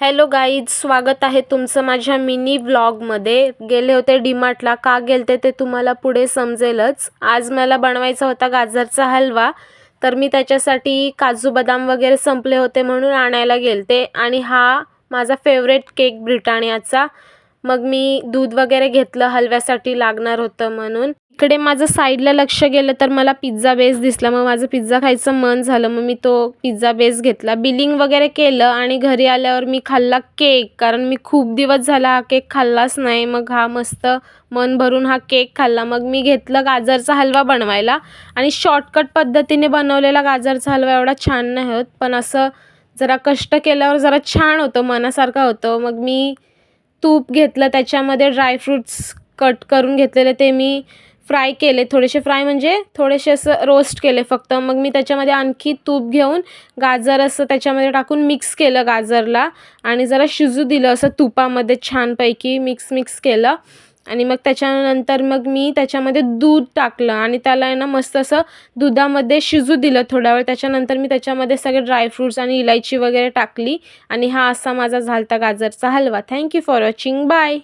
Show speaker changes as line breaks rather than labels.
Hello guys, स्वागत आहे तुमचं माझ्या मिनी व्लॉगमध्ये. गेले होते डीमार्टला. का गेलते ते तुम्हाला पुढे समजेलच. आज मला बनवायचा होता गाजरचा हलवा, तर मी त्याच्यासाठी काजू बदाम वगैरे संपले होते म्हणून आणायला गेलते. आणि हा माझा फेवरेट केक ब्रिटानियाचा. मग मी दूध वगैरे घेतलं, हलव्यासाठी लागणार होतं म्हणून. इकडे माझं साईडला लक्ष गेलं तर मला पिझ्झा बेस दिसला. मग माझं पिझ्झा खायचं मन झालं. मग मी तो पिझ्झा बेस घेतला, बिलिंग वगैरे केलं आणि घरी आल्यावर मी खाल्ला केक. कारण मी खूप दिवस झाला हा केक खाल्लाच नाही. मग हा मस्त मन भरून हा केक खाल्ला. मग मी घेतलं गाजरचा हलवा बनवायला. आणि शॉर्टकट पद्धतीने बनवलेला गाजरचा हलवा एवढा छान नाही होत, पण असं जरा कष्ट केल्यावर जरा छान होतं, मनासारखं होतं. मग मी तूप घेतलं, त्याच्यामध्ये ड्रायफ्रूट्स कट करून घेतलेले ते मी फ्राय केले. थोडेसे फ्राय म्हणजे थोडेसे असं रोस्ट केले फक्त. मग मी त्याच्यामध्ये आणखी तूप घेऊन गाजर असं त्याच्यामध्ये टाकून मिक्स केलं गाजरला आणि जरा शिजू दिलं असं तुपामध्ये. छानपैकी मिक्स केलं आणि मग त्याच्यानंतर मग मी त्याच्यामध्ये दूध टाकलं आणि त्याला आहे ना मस्त असं दुधामध्ये शिजू दिलं थोडा वेळ. त्याच्यानंतर मी त्याच्यामध्ये सगळे ड्रायफ्रूट्स आणि इलायची वगैरे टाकली आणि हा असा माझा झालता गाजरचा हलवा. Thank you for watching. बाय.